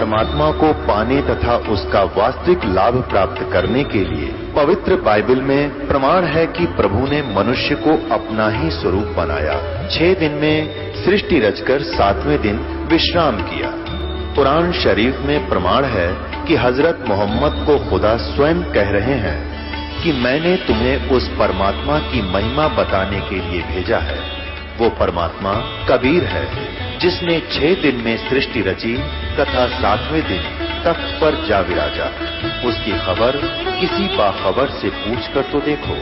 परमात्मा को पाने तथा उसका वास्तविक लाभ प्राप्त करने के लिए पवित्र बाइबल में प्रमाण है कि प्रभु ने मनुष्य को अपना ही स्वरूप बनाया। 6 दिन में सृष्टि रचकर 7वें दिन विश्राम किया। कुरान शरीफ में प्रमाण है कि हजरत मोहम्मद को खुदा स्वयं कह रहे हैं कि मैंने तुम्हें उस परमात्मा की महिमा बताने के लिए भेजा है। वो परमात्मा कबीर है जिसने 6 दिन में सृष्टि रची तथा 7वें दिन तख्त पर जा विराजा। उसकी खबर किसी बाखबर से पूछ कर तो देखो।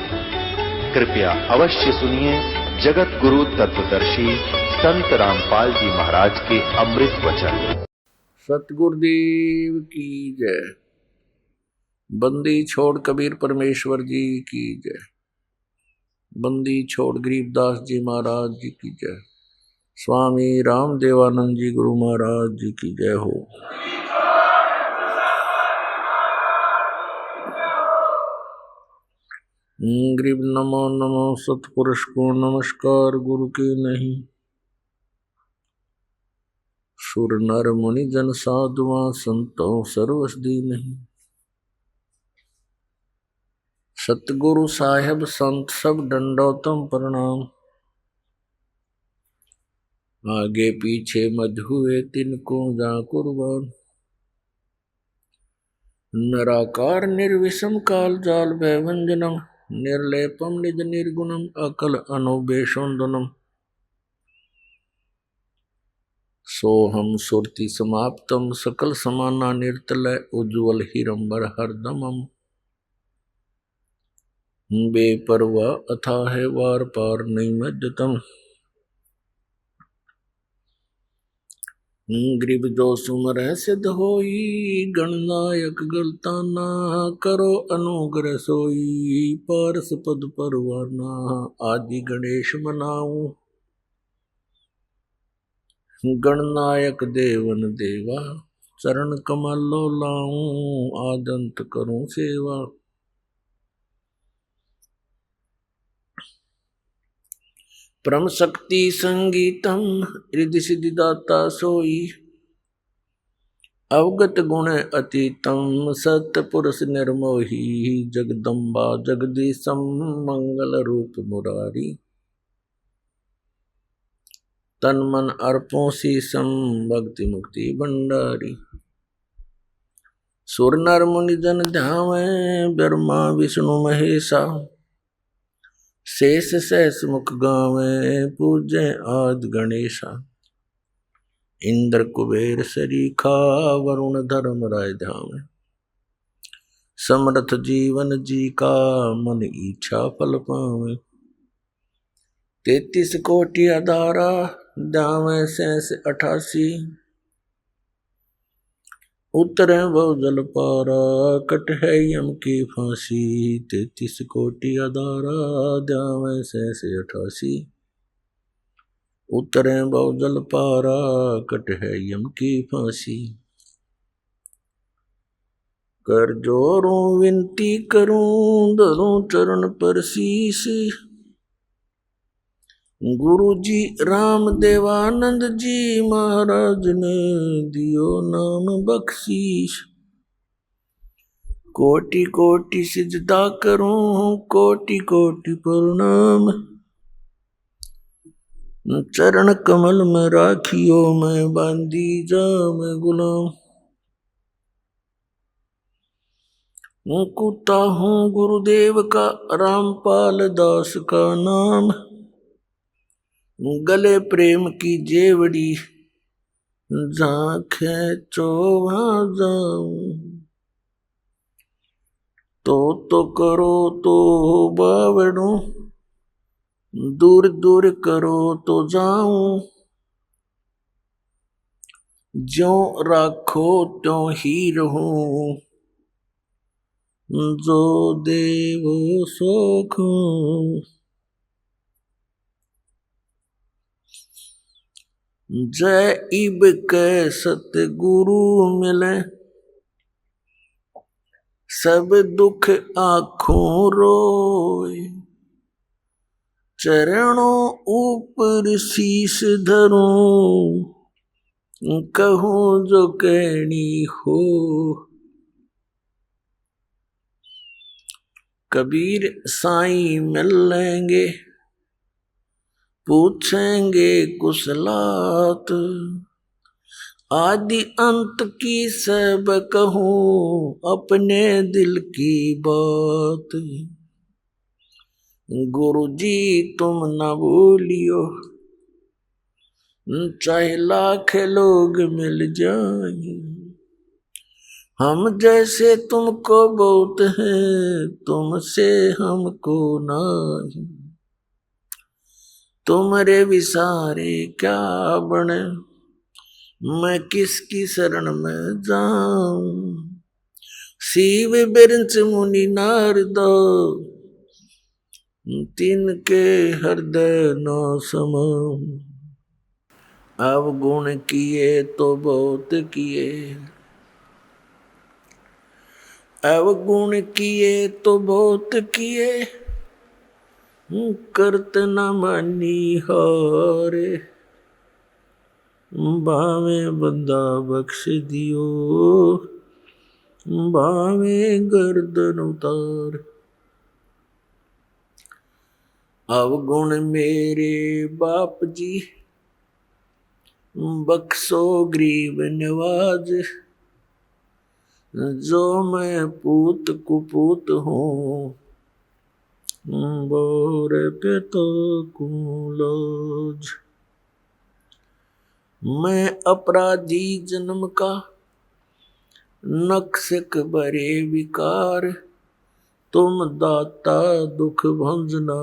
कृपया अवश्य सुनिए जगत गुरु तत्वदर्शी संत रामपाल जी महाराज के अमृत वचन। सतगुरुदेव की जय। बंदी छोड़ कबीर परमेश्वर जी की जय। बंदी छोड़ गरीबदास जी महाराज जी की जय। स्वामी रामदेवानंद जी गुरु महाराज जी की जय हो। गरीब नमो नमो सतपुरुष को नमस्कार गुरु के नहीं। सुर नर मुनि जन साधुआ संतों सर्वसदी नहीं। सतगुरु साहेब संत सब दंडोतम प्रणाम। आगे पीछे मध हुए तिनको जा कुर्बान। निराकार निर्विषम काल जाल भयभंजनम निर्लेपम निज निर्गुणम अकल अनुबेशोन्दनम। सोहम सुरति समाप्तम सकल समाना निर्तलय उज्ज्वल हिरंबर हरदमम। बेपरवाह अथाह है वार पार नहीं मज्जतम। गरीब जो सुमर सिद्ध होई गणनायक गलताना। करो अनुग्रह सोई पारस पद परवाना। आदि गणेश मनाऊं गणनायक देवन देवा। चरण कमल लो लाऊं आदंत करूं सेवा। परम शक्ति संगीतम रिद्धि सिद्धि दाता सोई। अवगत गुण अतीतम सत्य पुरुष निर्मोही। जगदम्बा जगदीशम मंगल रूप मुरारी। तन मन अर्पों शीसम भक्ति मुक्ति भंडारी। सुर नर मुनि जन ध्यावे ब्रह्मा विष्णु महेशा। शेष सहस मुख गावे पूजे आदि गणेशा। इंद्र कुबेर सरीखा वरुण धर्म राय धामे। समर्थ जीवन जी का मन इच्छा फल पावे। 33 कोटि अधारा दावे शेष 88। उतरे बहु जल पारा कट है यम की फांसी। 33 कोटि अधारा द्यावे शेष 88। उतरे बहु जल पारा कट है यम की फांसी। कर जोरूं विनती करूं धरूं चरण पर शीश। गुरु जी राम देवानंद जी महाराज ने दियो नाम बख्शीश। कोटि कोटि सिजदा करूं कोटि कोटि प्रणाम। चरण कमल में राखियो मैं बांधी जाम गुलाम। कुत्ता हूँ गुरुदेव का रामपाल दास का नाम। गले प्रेम की जेवड़ी झांखे चोहा जाऊं। तो करो तो बावड़ू दूर दूर करो तो जाऊं। ज्यों राखो त्यों ही रहूं जो देवो सोखूं। जय इब के सतगुरु मिले सब दुख आँखों रोए। चरणों ऊपर शीश धरूं कहूँ जो कहनी हो। कबीर साईं मिल लेंगे, पूछेंगे कुशलात, आदि अंत की सब कहूँ अपने दिल की बात। गुरु जी तुम न भूलियो, चाहे लाख लोग मिल जाए, हम जैसे तुमको बहुत हैं, तुमसे हमको नहीं। तुम्हारे विसारे क्या बने, मैं किसकी शरण में जाऊं। शिव बिरंच मुनि नारद, तिनके हृदय न समाऊं। अवगुण किए तो बहुत किए, अवगुण किए तो बहुत किए, करत न मानी हारे। भावे बंदा बख्श दियो, भावे गर्दन उतार। अवगुण मेरे बाप जी, बख्शो गरीब नवाज। जो मैं पूत कुपूत हूँ, बोरे पे तो कुलोज। मैं अपराधी जन्म का, नक्शक बरे विकार। तुम दाता दुख भंजना,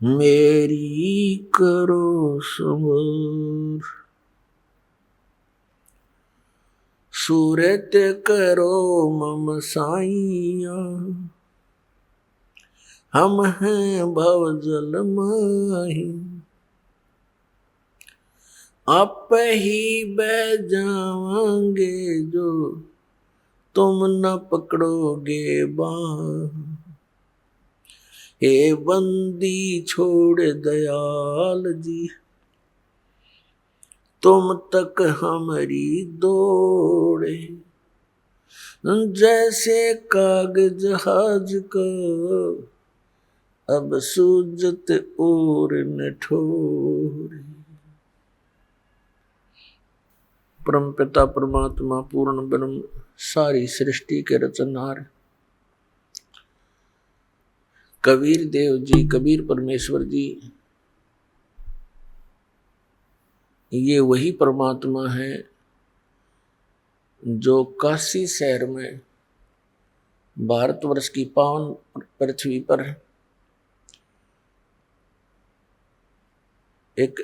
मेरी करो समर। सूरत करो मम साइया, हम हैं भव जल माही। आप ही बह जाओगे जो, तुम न पकड़ोगे बाँह। हे बंदी छोड़ दयाल जी, तुम तक हमारी दौड़े। जैसे कागज जहाज का, अब सूजत और न ठोरे। परम पिता परमात्मा पूर्ण ब्रह्म, सारी सृष्टि के रचनहार कबीर देव जी, कबीर परमेश्वर जी, ये वही परमात्मा है जो काशी शहर में भारतवर्ष की पावन पृथ्वी पर एक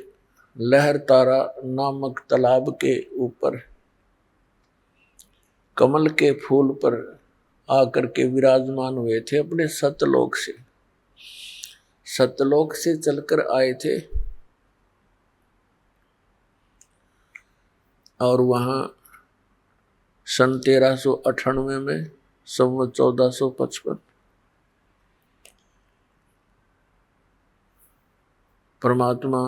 लहर तारा नामक तालाब के ऊपर कमल के फूल पर आकर के विराजमान हुए थे। अपने सतलोक से चलकर आए थे और वहां सन 1398 में संवत 1455 परमात्मा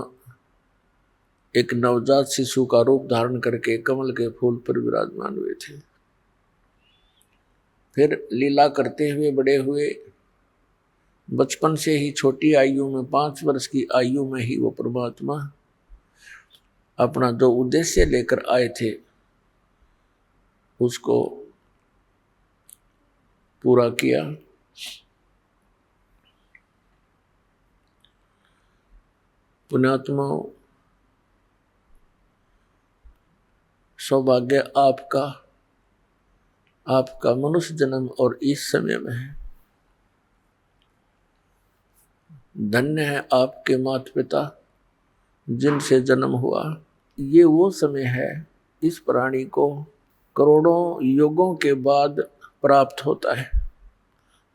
एक नवजात शिशु का रूप धारण करके कमल के फूल पर विराजमान हुए थे। फिर लीला करते हुए बड़े हुए। बचपन से ही छोटी आयु में 5 वर्ष की आयु में ही वो परमात्मा अपना जो उद्देश्य लेकर आए थे उसको पूरा किया। पुण्यात्माओं, सौभाग्य आपका मनुष्य जन्म और इस समय में है। धन्य है आपके माता पिता जिनसे जन्म हुआ। ये वो समय है, इस प्राणी को करोड़ों युगों के बाद प्राप्त होता है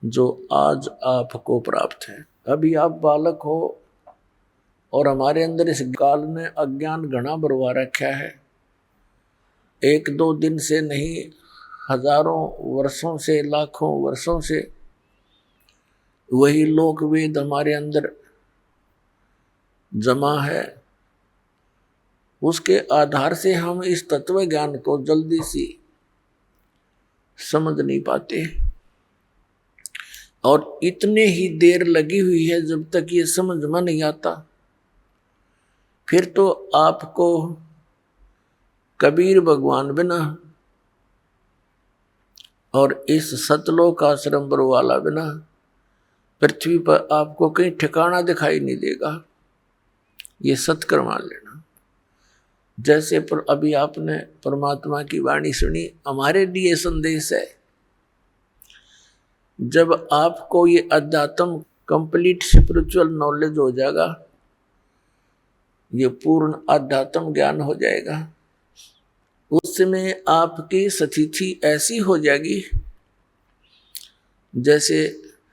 जो आज आपको प्राप्त है। अभी आप बालक हो और हमारे अंदर इस काल ने अज्ञान घना बरवा रखा है। 1-2 दिन से नहीं, हजारों वर्षों से, लाखों वर्षों से वही लोक वेद हमारे अंदर जमा है उसके आधार से हम इस तत्व ज्ञान को जल्दी से समझ नहीं पाते, और इतने ही देर लगी हुई है जब तक ये समझ में नहीं आता। फिर तो आपको कबीर भगवान बिना और इस सतलोक आश्रम वाला बिना पृथ्वी पर आपको कहीं ठिकाना दिखाई नहीं देगा। ये सत्कर मान लेना। जैसे पर अभी आपने परमात्मा की वाणी सुनी, हमारे लिए संदेश है। जब आपको ये अध्यात्म कंप्लीट स्पिरिचुअल नॉलेज हो जाएगा, ये पूर्ण अध्यात्म ज्ञान हो जाएगा, उस समय आपकी स्थिति ऐसी हो जाएगी जैसे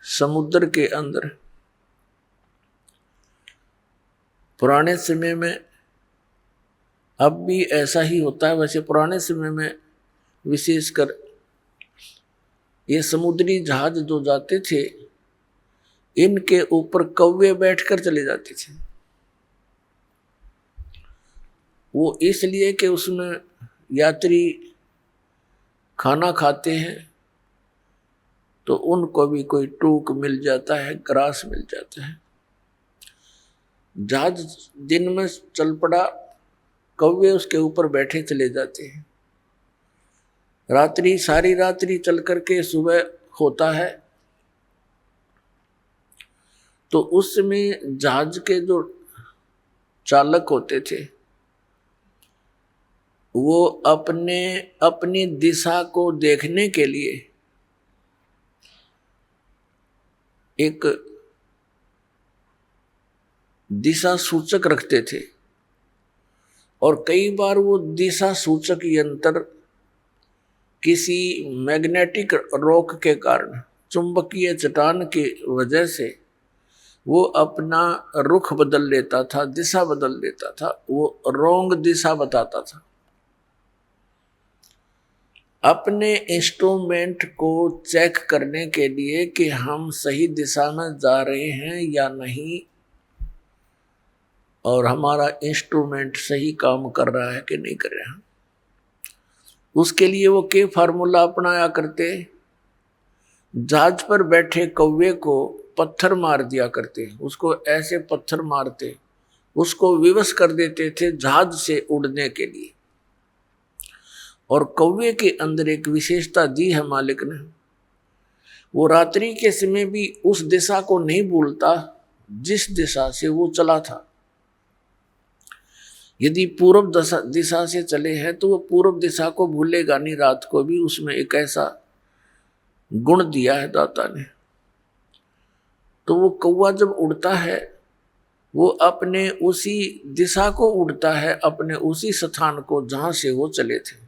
समुद्र के अंदर। पुराने समय में, अब भी ऐसा ही होता है, वैसे पुराने समय में विशेषकर ये समुद्री जहाज जो जाते थे, इनके ऊपर कौवे बैठकर चले जाते थे। वो इसलिए कि उसमें यात्री खाना खाते हैं तो उनको भी कोई टूक मिल जाता है, ग्रास मिल जाता है। जहाज दिन में चल पड़ा, कौवे उसके ऊपर बैठे चले जाते हैं। रात्रि, सारी रात्रि चल करके सुबह होता है, तो उसमें जहाज के जो चालक होते थे वो अपनी दिशा को देखने के लिए एक दिशा सूचक रखते थे, और कई बार वो दिशा सूचक यंत्र किसी मैग्नेटिक रॉक के कारण, चुंबकीय चट्टान की वजह से वो अपना रुख बदल लेता था, दिशा बदल लेता था, वो रॉन्ग दिशा बताता था। अपने इंस्ट्रूमेंट को चेक करने के लिए कि हम सही दिशा में जा रहे हैं या नहीं, और हमारा इंस्ट्रूमेंट सही काम कर रहा है कि नहीं कर रहा है, उसके लिए वो क्या फार्मूला अपनाया करते। जहाज पर बैठे कौवे को पत्थर मार दिया करते, उसको ऐसे पत्थर मारते, उसको विवश कर देते थे जहाज से उड़ने के लिए। और कौवे के अंदर एक विशेषता दी है मालिक ने, वो रात्रि के समय भी उस दिशा को नहीं भूलता जिस दिशा से वो चला था। यदि पूर्व दिशा से चले हैं तो वो पूर्व दिशा को भूलेगा नहीं रात को भी। उसमें एक ऐसा गुण दिया है दाता ने। तो वो कौवा जब उड़ता है वो अपने उसी दिशा को उड़ता है, अपने उसी स्थान को जहां से वो चले थे।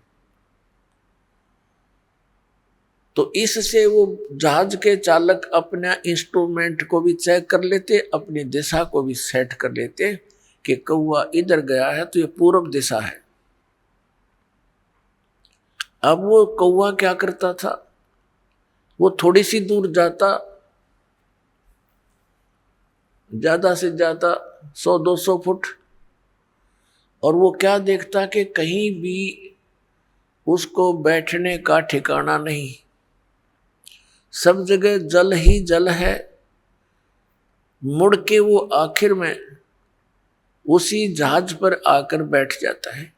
तो इससे वो जहाज के चालक अपना इंस्ट्रूमेंट को भी चेक कर लेते, अपनी दिशा को भी सेट कर लेते कि कौवा इधर गया है तो ये पूर्व दिशा है। अब वो कौवा क्या करता था, वो थोड़ी सी दूर जाता, ज्यादा से ज्यादा 100-200 फुट, और वो क्या देखता कि कहीं भी उसको बैठने का ठिकाना नहीं, सब जगह जल ही जल है। मुड़ के वो आखिर में उसी जहाज पर आकर बैठ जाता है।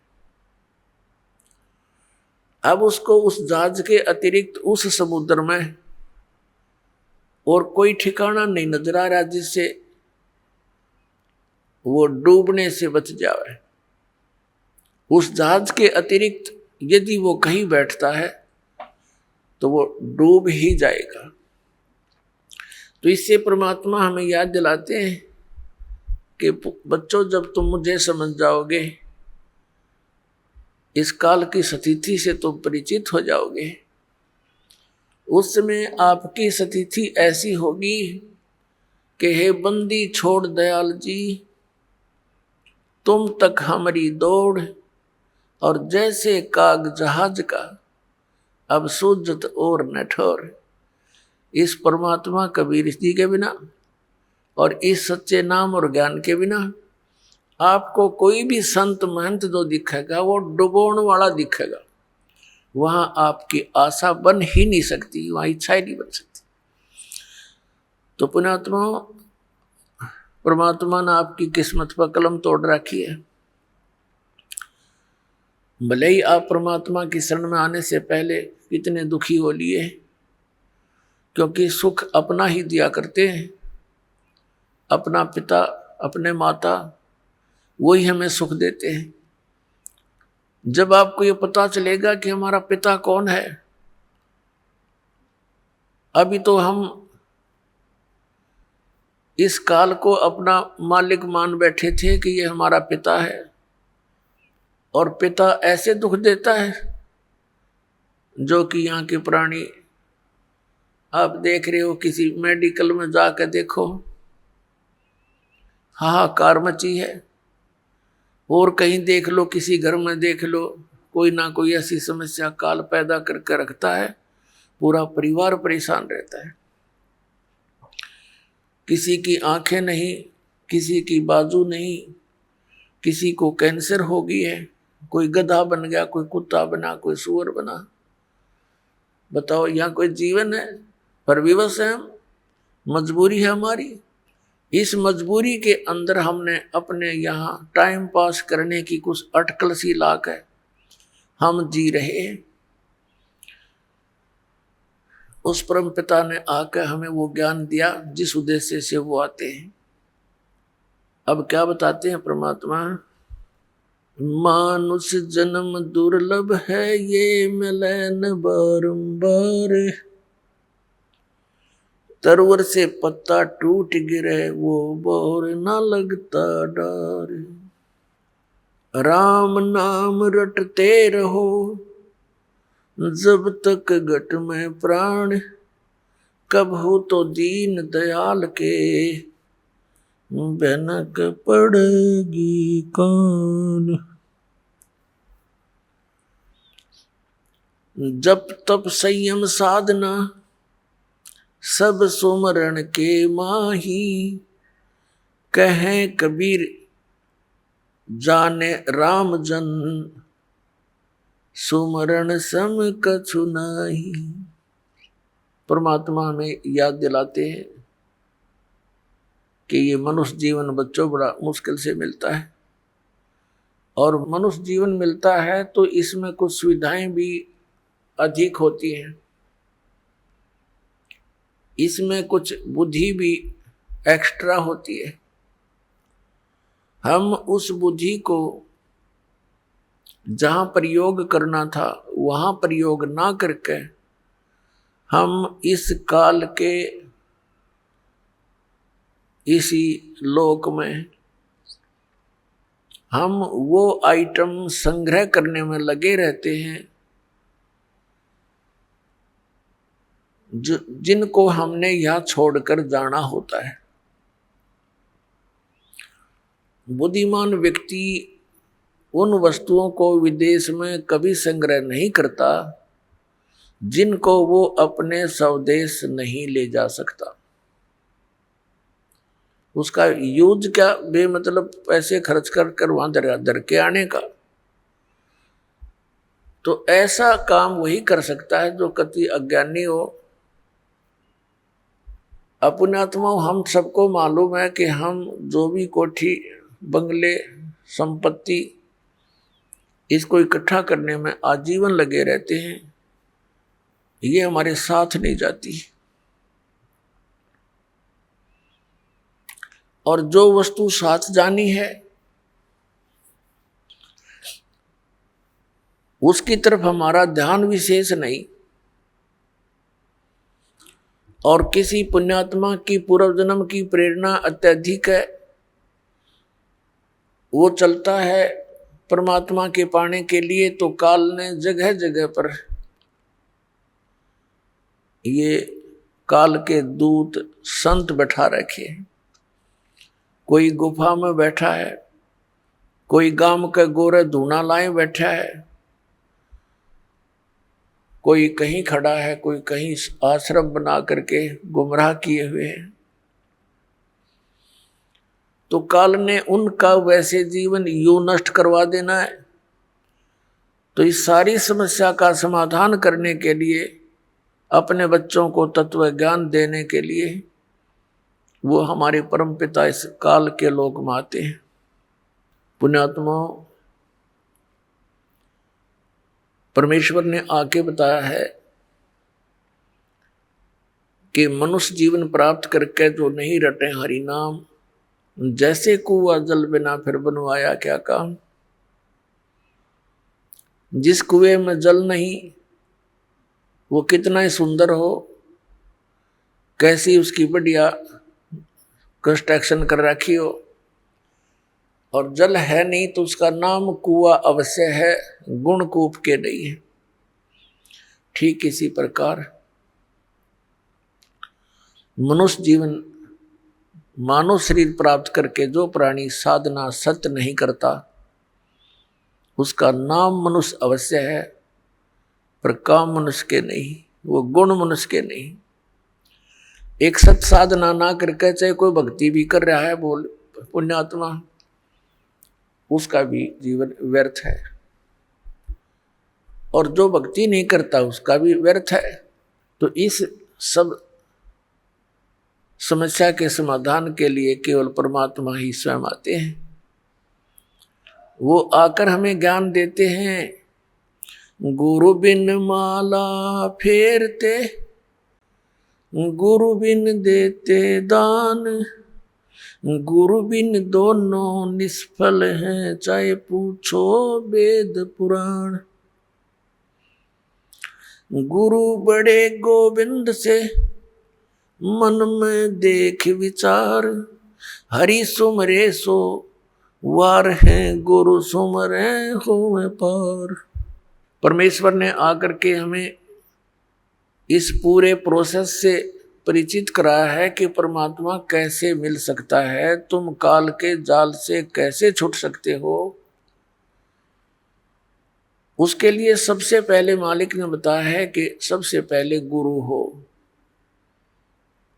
अब उसको उस जहाज के अतिरिक्त उस समुद्र में और कोई ठिकाना नहीं नजर आ रहा जिससे वो डूबने से बच जाए। उस जहाज के अतिरिक्त यदि वो कहीं बैठता है तो वो डूब ही जाएगा। तो इससे परमात्मा हमें याद दिलाते हैं कि बच्चों, जब तुम मुझे समझ जाओगे, इस काल की स्थिति से तुम परिचित हो जाओगे, उस समय आपकी स्थिति ऐसी होगी कि हे बंदी छोड़ दयाल जी, तुम तक हमारी दौड़, और जैसे काग जहाज का अब सूझत और न ठोर। इस परमात्मा कबीर जी के बिना और इस सच्चे नाम और ज्ञान के बिना आपको कोई भी संत महंत जो दिखेगा वो डुबोने वाला दिखेगा, वहां आपकी आशा बन ही नहीं सकती, वहां इच्छा ही नहीं बन सकती। तो पुण्यात्मा, परमात्मा ने आपकी किस्मत पर कलम तोड़ रखी है। भले ही आप परमात्मा की शरण में आने से पहले कितने दुखी हो लिए, क्योंकि सुख अपना ही दिया करते हैं। अपना पिता, अपने माता, वही हमें सुख देते हैं। जब आपको ये पता चलेगा कि हमारा पिता कौन है, अभी तो हम इस काल को अपना मालिक मान बैठे थे कि ये हमारा पिता है, और पिता ऐसे दुख देता है जो कि यहाँ के प्राणी, आप देख रहे हो, किसी मेडिकल में जाकर देखो, हाहाकार मची है। और कहीं देख लो, किसी घर में देख लो, कोई ना कोई ऐसी समस्या काल पैदा करके रखता है, पूरा परिवार परेशान रहता है। किसी की आंखें नहीं, किसी की बाजू नहीं, किसी को कैंसर हो गई है, कोई गधा बन गया, कोई कुत्ता बना, कोई सूअर बना। बताओ, यहाँ कोई जीवन है? पर विवश है हम, मजबूरी है हमारी। इस मजबूरी के अंदर हमने अपने यहाँ टाइम पास करने की कुछ अटकल सी लाक है, हम जी रहे हैं। उस परम पिता ने आकर हमें वो ज्ञान दिया जिस उद्देश्य से वो आते हैं। अब क्या बताते हैं परमात्मा? मानुष जन्म दुर्लभ है, ये मिले न बारंबार। तरवर से पत्ता टूट गिरे, वो बोर न लगता डार। राम नाम रटते रहो, जब तक घट में प्राण। कब हो तो दीन दयाल के, भनक पड़ेगी कान। जप तप संयम साधना, सब सुमरण के माही। कहें कबीर जाने राम जन, सुमरण सम कछु नाही। परमात्मा हमें याद दिलाते हैं कि ये मनुष्य जीवन बच्चों बड़ा मुश्किल से मिलता है, और मनुष्य जीवन मिलता है तो इसमें कुछ सुविधाएं भी अधिक होती हैं, इसमें कुछ बुद्धि भी एक्स्ट्रा होती है। हम उस बुद्धि को जहां प्रयोग करना था वहां प्रयोग ना करके हम इस काल के इसी लोक में हम वो आइटम संग्रह करने में लगे रहते हैं जिनको हमने यहाँ छोड़कर जाना होता है। बुद्धिमान व्यक्ति उन वस्तुओं को विदेश में कभी संग्रह नहीं करता जिनको वो अपने स्वदेश नहीं ले जा सकता। उसका यूज क्या, बेमतलब पैसे खर्च कर कर वहां दर के आने का। तो ऐसा काम वही कर सकता है जो कति अज्ञानी हो। अपनात्मा हम सबको मालूम है कि हम जो भी कोठी बंगले संपत्ति इसको इकट्ठा करने में आजीवन लगे रहते हैं, ये हमारे साथ नहीं जाती। और जो वस्तु साथ जानी है उसकी तरफ हमारा ध्यान विशेष नहीं। और किसी पुण्यात्मा की पूर्व जन्म की प्रेरणा अत्यधिक है, वो चलता है परमात्मा के पाने के लिए, तो काल ने जगह जगह पर ये काल के दूत संत बैठा रखे हैं। कोई गुफा में बैठा है, कोई गांव के गोरे धूना लाए बैठा है, कोई कहीं खड़ा है, कोई कहीं आश्रम बना करके गुमराह किए हुए हैं। तो काल ने उनका वैसे जीवन यूं नष्ट करवा देना है। तो इस सारी समस्या का समाधान करने के लिए, अपने बच्चों को तत्व ज्ञान देने के लिए वो हमारे परम पिता इस काल के लोक में आते हैं। पुण्यात्मा, परमेश्वर ने आके बताया है कि मनुष्य जीवन प्राप्त करके जो नहीं रटे हरि नाम, जैसे कुआं जल बिना फिर बनवाया क्या काम। जिस कुएं में जल नहीं, वो कितना ही सुंदर हो, कैसी उसकी बढ़िया कंस्ट्रक्शन कर रखी हो, और जल है नहीं तो उसका नाम कुआं अवश्य है, गुण कूप के नहीं है। ठीक इसी प्रकार मनुष्य जीवन, मानव शरीर प्राप्त करके जो प्राणी साधना सत्य नहीं करता, उसका नाम मनुष्य अवश्य है, पर काम मनुष्य के नहीं, वो गुण मनुष्य के नहीं। एक सत्य साधना ना करके चाहे कोई भक्ति भी कर रहा है, बोल पुण्यात्मा, उसका भी जीवन व्यर्थ है, और जो भक्ति नहीं करता उसका भी व्यर्थ है। तो इस सब समस्या के समाधान के लिए केवल परमात्मा ही स्वयं आते हैं। वो आकर हमें ज्ञान देते हैं। गुरु बिन माला फेरते, गुरु बिन देते दान, गुरु बिन दोनों निष्फल हैं, चाहे पूछो वेद पुराण। गुरु बड़े गोविंद से मन में देख विचार, हरि सुमरे सो वार है, गुरु सुमरे होवे पार। परमेश्वर ने आकर के हमें इस पूरे प्रोसेस से परिचित कराया है कि परमात्मा कैसे मिल सकता है, तुम काल के जाल से कैसे छूट सकते हो। उसके लिए सबसे पहले मालिक ने बताया है कि सबसे पहले गुरु हो,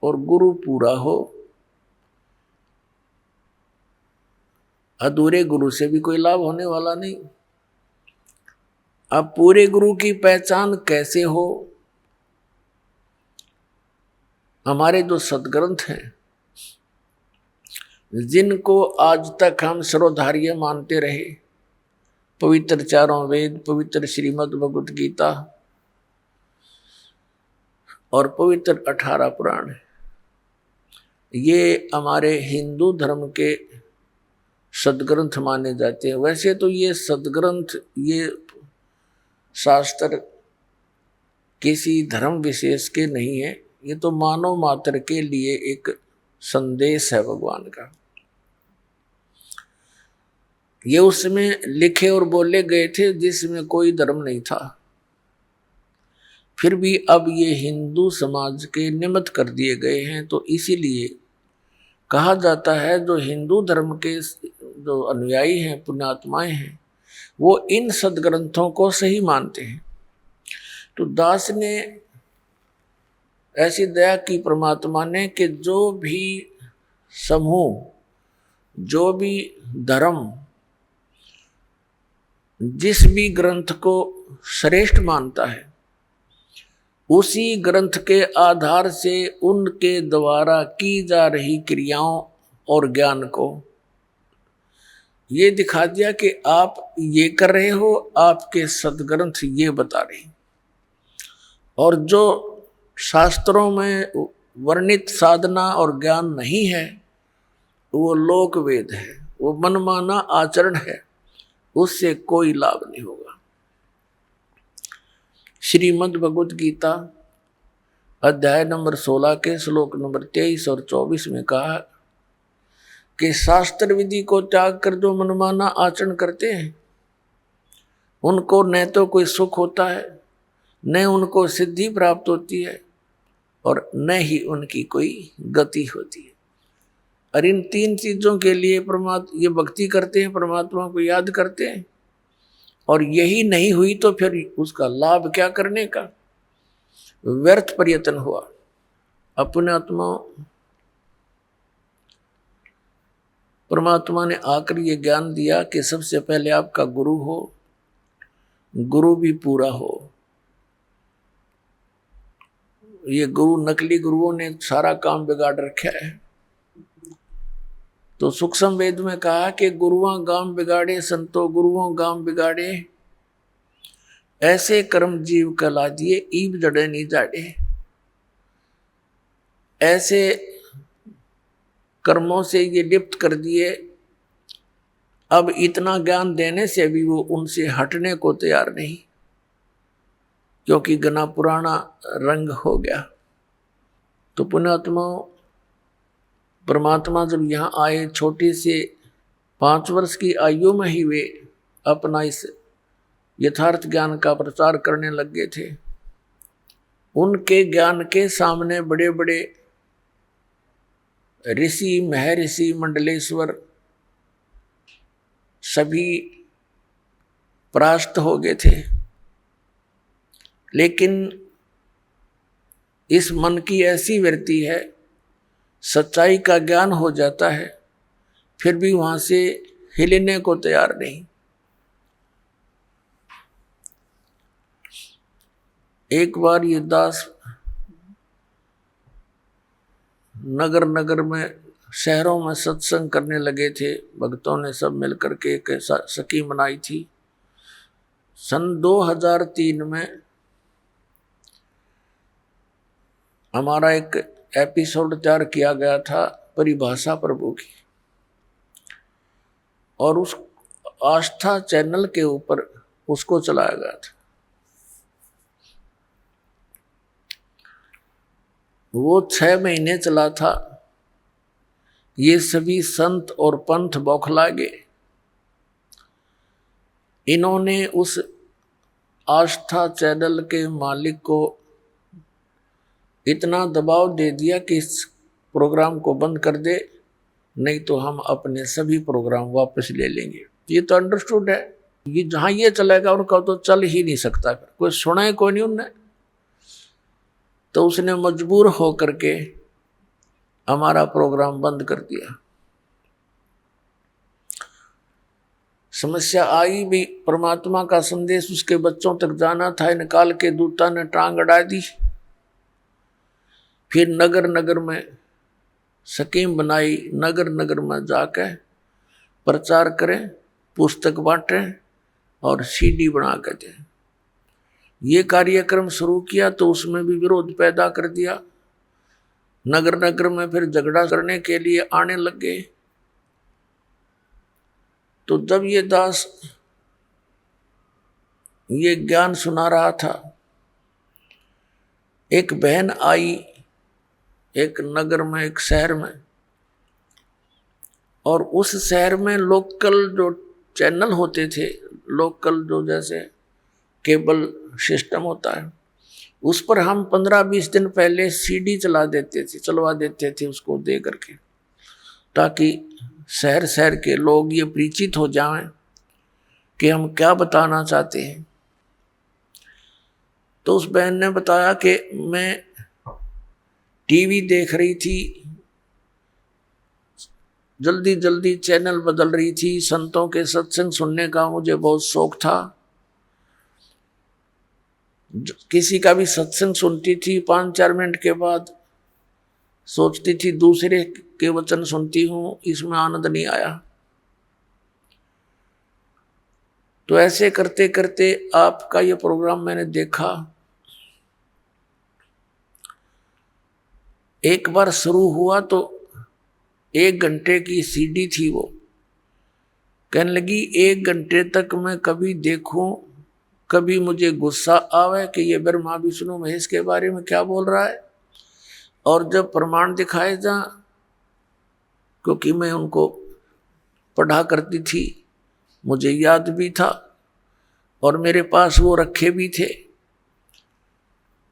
और गुरु पूरा हो। अधूरे गुरु से भी कोई लाभ होने वाला नहीं। अब पूरे गुरु की पहचान कैसे हो? हमारे जो सदग्रंथ हैं, जिनको आज तक हम सर्वधार्य मानते रहे, पवित्र चारों वेद, पवित्र श्रीमद् भगवत गीता और पवित्र 18 पुराण, ये हमारे हिंदू धर्म के सदग्रंथ माने जाते हैं। वैसे तो ये सदग्रंथ, ये शास्त्र किसी धर्म विशेष के नहीं है, ये तो मानव मात्र के लिए एक संदेश है भगवान का। ये उसमें लिखे और बोले गए थे जिसमें कोई धर्म नहीं था, फिर भी अब ये हिंदू समाज के निमित्त कर दिए गए हैं। तो इसीलिए कहा जाता है जो हिंदू धर्म के जो अनुयायी हैं, पुण्यात्माएं हैं, वो इन सदग्रंथों को सही मानते हैं। तो दास ने ऐसी दया की परमात्मा ने कि जो भी समूह, जो भी धर्म जिस भी ग्रंथ को श्रेष्ठ मानता है, उसी ग्रंथ के आधार से उनके द्वारा की जा रही क्रियाओं और ज्ञान को ये दिखा दिया कि आप ये कर रहे हो, आपके सदग्रंथ ये बता रहे। और जो शास्त्रों में वर्णित साधना और ज्ञान नहीं है, वो लोक वेद है, वो मनमाना आचरण है, उससे कोई लाभ नहीं होगा। श्रीमद् भगवत गीता अध्याय नंबर 16 के श्लोक नंबर 23 और 24 में कहा कि शास्त्र विधि को त्याग कर जो मनमाना आचरण करते हैं, उनको न तो कोई सुख होता है, न उनको सिद्धि प्राप्त होती है, और न ही उनकी कोई गति होती है। और इन तीन चीजों के लिए परमात्मा ये भक्ति करते हैं, परमात्मा को याद करते हैं, और यही नहीं हुई तो फिर उसका लाभ क्या करने का? व्यर्थ प्रयत्न हुआ। अपने आत्मा परमात्मा ने आकर ये ज्ञान दिया कि सबसे पहले आपका गुरु हो, गुरु भी पूरा हो। ये गुरु, नकली गुरुओं ने सारा काम बिगाड़ रखा है। तो सूक्ष्म वेद में कहा कि गुरुआं गाम बिगाड़े, संतो गुरुओं गाम बिगाड़े, ऐसे कर्म जीव कला दिए, ईब जड़े नहीं जाड़े। ऐसे कर्मों से ये लिप्त कर दिए, अब इतना ज्ञान देने से भी वो उनसे हटने को तैयार नहीं, क्योंकि घना पुराना रंग हो गया। तो पुण्यात्मा, परमात्मा जब यहाँ आए, छोटी से 5 वर्ष की आयु में ही वे अपना इस यथार्थ ज्ञान का प्रचार करने लग गए थे। उनके ज्ञान के सामने बड़े बड़े ऋषि, महर्षि, मंडलेश्वर सभी परास्त हो गए थे। लेकिन इस मन की ऐसी वृत्ति है, सच्चाई का ज्ञान हो जाता है, फिर भी वहां से हिलने को तैयार नहीं। एक बार ये दास नगर नगर में, शहरों में सत्संग करने लगे थे। भक्तों ने सब मिलकर के एक स्कीम बनाई थी। सन 2003 में हमारा एक एपिसोड तैयार किया गया था परिभाषा प्रभु की, और उस आस्था चैनल के ऊपर उसको चलाया गया था। वो 6 महीने चला था। ये सभी संत और पंथ बौखला गए। इन्होंने उस आस्था चैनल के मालिक को इतना दबाव दे दिया कि इस प्रोग्राम को बंद कर दे, नहीं तो हम अपने सभी प्रोग्राम वापस ले लेंगे। ये तो अंडरस्टूड है, ये जहां ये चलेगा उनका तो चल ही नहीं सकता। कोई सुना है कोई नहीं उनने। तो उसने मजबूर होकर के हमारा प्रोग्राम बंद कर दिया। समस्या आई भी, परमात्मा का संदेश उसके बच्चों तक जाना था, निकाल के दूता ने टांग अड़ा दी। फिर नगर नगर में स्कीम बनाई, नगर नगर में जाकर प्रचार करें, पुस्तक बांटें और सीडी बना कर दें। ये कार्यक्रम शुरू किया तो उसमें भी विरोध पैदा कर दिया। नगर नगर में फिर झगड़ा करने के लिए आने लग गए। तो जब ये दास ये ज्ञान सुना रहा था, एक बहन आई एक नगर में, एक शहर में, और उस शहर में लोकल जो चैनल होते थे, लोकल जो जैसे केबल सिस्टम होता है, उस पर हम 15-20 दिन पहले सीडी चलवा देते थे उसको दे करके, ताकि शहर शहर के लोग ये परिचित हो जाएं कि हम क्या बताना चाहते हैं। तो उस बहन ने बताया कि मैं टीवी देख रही थी, जल्दी जल्दी चैनल बदल रही थी, संतों के सत्संग सुनने का मुझे बहुत शौक था। किसी का भी सत्संग सुनती थी, 5-4 मिनट के बाद सोचती थी दूसरे के वचन सुनती हूं, इसमें आनंद नहीं आया। तो ऐसे करते करते आपका ये प्रोग्राम मैंने देखा। एक बार शुरू हुआ तो 1 घंटे की सीडी थी। वो कहने लगी 1 घंटे तक मैं कभी देखूं, कभी मुझे गुस्सा आवे कि ये ब्रह्मा विष्णु महेश के बारे में क्या बोल रहा है, और जब प्रमाण दिखाए जा, क्योंकि मैं उनको पढ़ा करती थी, मुझे याद भी था और मेरे पास वो रखे भी थे।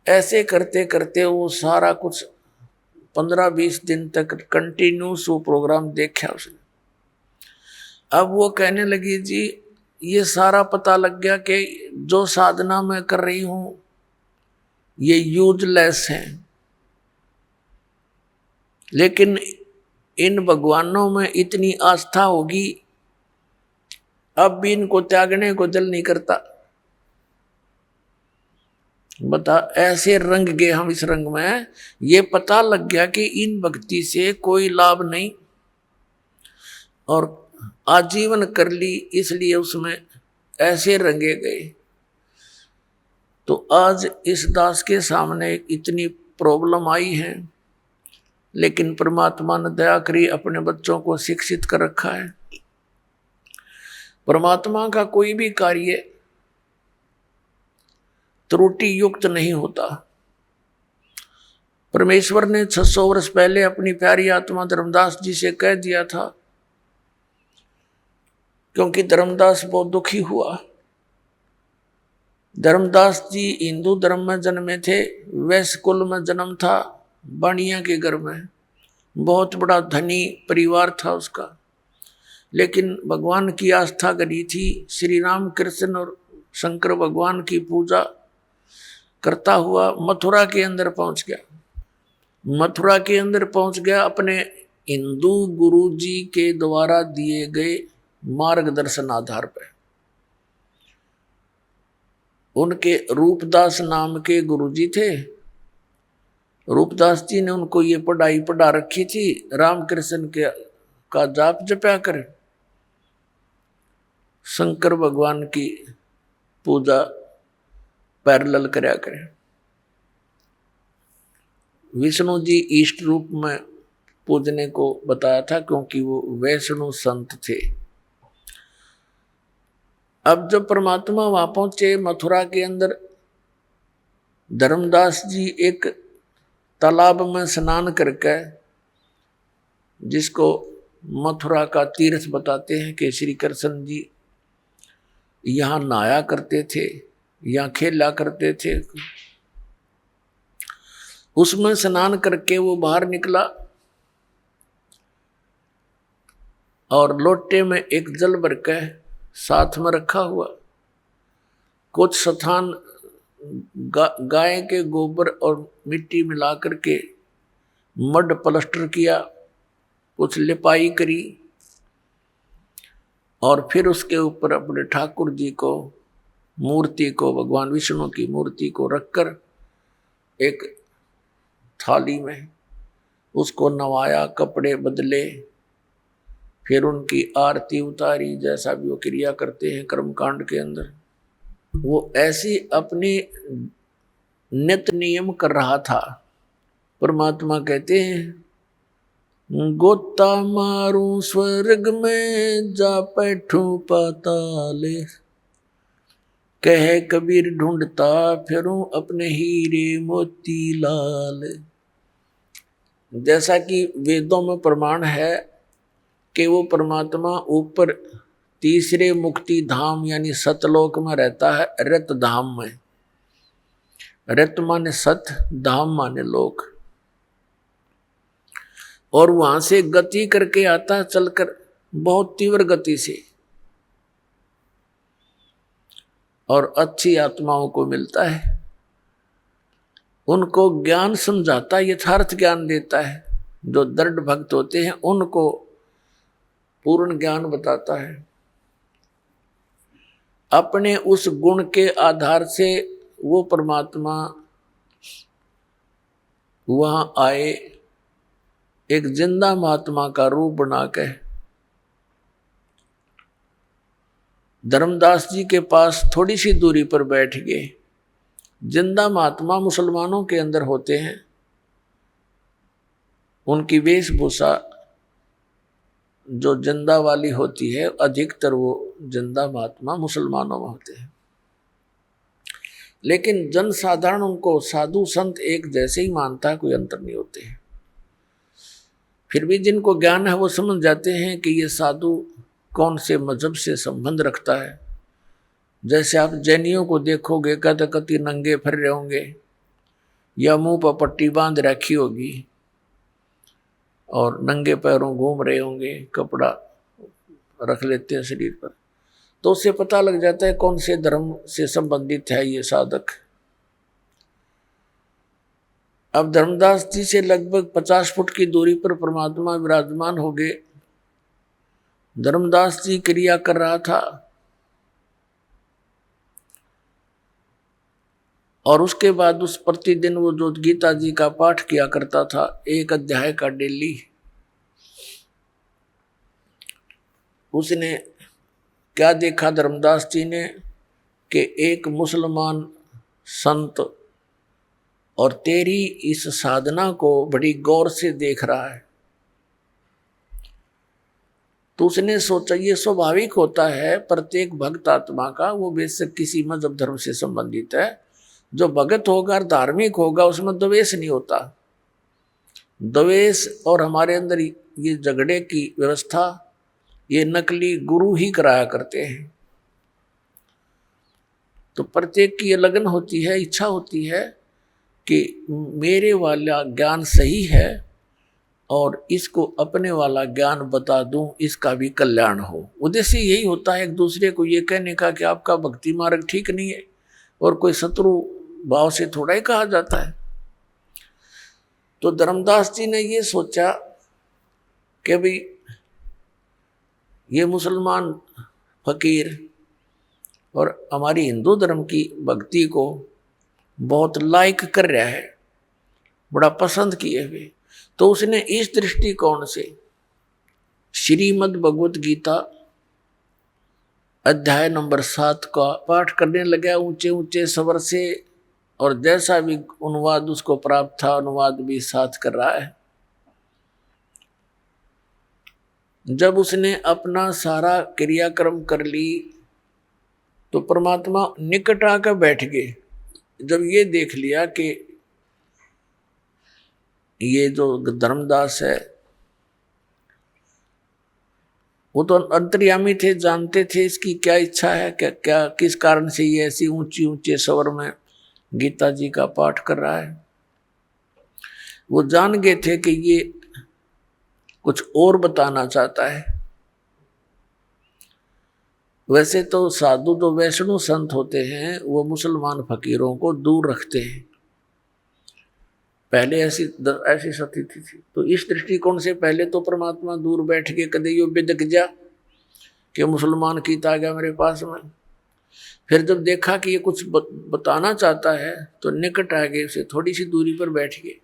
ऐसे करते करते वो सारा कुछ 15-20 दिन तक कंटिन्यूस वो प्रोग्राम देखा उसने। अब वो कहने लगी जी ये सारा पता लग गया कि जो साधना मैं कर रही हूं ये यूजलेस है, लेकिन इन भगवानों में इतनी आस्था होगी, अब भी इनको त्यागने को दिल नहीं करता। बता, ऐसे रंग गए हम इस रंग में, ये पता लग गया कि इन भक्ति से कोई लाभ नहीं, और आजीवन कर ली, इसलिए उसमें ऐसे रंगे गए। तो आज इस दास के सामने इतनी प्रॉब्लम आई है, लेकिन परमात्मा ने दया करी, अपने बच्चों को शिक्षित कर रखा है। परमात्मा का कोई भी कार्य त्रुटि युक्त नहीं होता। परमेश्वर ने 600 वर्ष पहले अपनी प्यारी आत्मा धर्मदास जी से कह दिया था, क्योंकि धर्मदास बहुत दुखी हुआ। धर्मदास जी हिंदू धर्म में जन्मे थे, वैश्य कुल में जन्म था, बाणिया के घर में, बहुत बड़ा धनी परिवार था उसका, लेकिन भगवान की आस्था करी थी। श्री राम कृष्ण और शंकर भगवान की पूजा करता हुआ मथुरा के अंदर पहुंच गया। मथुरा के अंदर पहुंच गया अपने हिंदू गुरु जी के द्वारा दिए गए मार्गदर्शन आधार पर। उनके रूपदास नाम के गुरुजी थे। रूपदास जी ने उनको ये पढ़ाई पढ़ा रखी थी, रामकृष्ण के का जाप जपया कर, शंकर भगवान की पूजा पैरेलल करया करें। विष्णु जी इष्ट रूप में पूजने को बताया था, क्योंकि वो वैष्णु संत थे। अब जब परमात्मा वहां पहुंचे मथुरा के अंदर, धर्मदास जी एक तालाब में स्नान करके, जिसको मथुरा का तीर्थ बताते हैं, कि श्री कृष्ण जी यहाँ नहाया करते थे, यहाँ खेला करते थे, उसमें स्नान करके वो बाहर निकला और लोटे में एक जल भर के साथ में रखा हुआ, कुछ स्थान गाय के गोबर और मिट्टी मिला करके मड प्लास्टर किया, कुछ लिपाई करी, और फिर उसके ऊपर अपने ठाकुर जी को मूर्ति को, भगवान विष्णु की मूर्ति को रखकर एक थाली में उसको नवाया, कपड़े बदले, फिर उनकी आरती उतारी, जैसा भी वो क्रिया करते हैं कर्मकांड के अंदर। वो ऐसी अपनी नित्य नियम कर रहा था। परमात्मा कहते हैं, गोता मारूं स्वर्ग में, जा बैठूं पाताले, कहे कबीर ढूंढता फिरूं अपने हीरे मोती लाल। जैसा कि वेदों में प्रमाण है कि वो परमात्मा ऊपर तीसरे मुक्ति धाम यानी सतलोक में रहता है, रत धाम में। रत माने सत, धाम माने लोक, और वहां से गति करके आता है, चलकर बहुत तीव्र गति से, और अच्छी आत्माओं को मिलता है, उनको ज्ञान समझाता है, यथार्थ ज्ञान देता है। जो दृढ़ भक्त होते हैं उनको पूर्ण ज्ञान बताता है। अपने उस गुण के आधार से वो परमात्मा वहां आए, एक जिंदा महात्मा का रूप बना के धर्मदास जी के पास थोड़ी सी दूरी पर बैठ गए। जिंदा महात्मा मुसलमानों के अंदर होते हैं, उनकी वेशभूषा जो जिंदा वाली होती है, अधिकतर वो जिंदा महात्मा मुसलमानों में होते हैं। लेकिन जन साधारण उनको साधु संत एक जैसे ही मानता है, कोई अंतर नहीं होते हैं। फिर भी जिनको ज्ञान है वो समझ जाते हैं कि ये साधु कौन से मजहब से संबंध रखता है। जैसे आप जैनियों को देखोगे, कद कति नंगे फिर रहे होंगे, या मुंह पर पट्टी बांध रखी होगी और नंगे पैरों घूम रहे होंगे, कपड़ा रख लेते हैं शरीर पर, तो उससे पता लग जाता है कौन से धर्म से संबंधित है ये साधक। अब धर्मदास जी से लगभग 50 फुट की दूरी पर परमात्मा विराजमान हो गए। धर्मदास जी क्रिया कर रहा था और उसके बाद उस प्रतिदिन वो जो गीता जी का पाठ किया करता था, 1 अध्याय का डेली, उसने क्या देखा धर्मदास जी ने कि एक मुसलमान संत और तेरी इस साधना को बड़ी गौर से देख रहा है। तो उसने सोचा ये स्वाभाविक होता है प्रत्येक भक्त आत्मा का, वो बेशक किसी मजहब धर्म से संबंधित है, जो भगत होगा और धार्मिक होगा उसमें द्वेष नहीं होता। द्वेष और हमारे अंदर ये झगड़े की व्यवस्था ये नकली गुरु ही कराया करते हैं। तो प्रत्येक की ये लगन होती है, इच्छा होती है कि मेरे वाला ज्ञान सही है और इसको अपने वाला ज्ञान बता दूं, इसका भी कल्याण हो। उद्देश्य यही होता है एक दूसरे को ये कहने का कि आपका भक्ति मार्ग ठीक नहीं है, और कोई शत्रु भाव से थोड़ा ही कहा जाता है। तो धर्मदास जी ने ये सोचा कि भाई ये मुसलमान फकीर और हमारी हिंदू धर्म की भक्ति को बहुत लाइक कर रहा है, बड़ा पसंद किए हुए। तो उसने इस दृष्टिकोण से श्रीमद् भगवत गीता अध्याय नंबर 7 का पाठ करने लगा ऊंचे ऊंचे स्वर से, और जैसा भी अनुवाद उसको प्राप्त था अनुवाद भी साथ कर रहा है। जब उसने अपना सारा क्रियाक्रम कर ली तो परमात्मा निकट आकर बैठ गए। जब ये देख लिया कि ये जो धर्मदास है वो तो अंतर्यामी थे, जानते थे इसकी क्या इच्छा है, क्या किस कारण से ये ऐसी ऊंची ऊंचे स्वर में गीता जी का पाठ कर रहा है। वो जान गए थे कि ये कुछ और बताना चाहता है। वैसे तो साधु जो वैष्णव संत होते हैं वो मुसलमान फकीरों को दूर रखते हैं, पहले ऐसी स्थिति थी। तो इस दृष्टिकोण से पहले तो परमात्मा दूर बैठ के कदे यो बिदक जा कि मुसलमान कीता गया मेरे पास में। फिर जब देखा कि ये कुछ बताना चाहता है तो निकट आ गए, उसे थोड़ी सी दूरी पर बैठ गए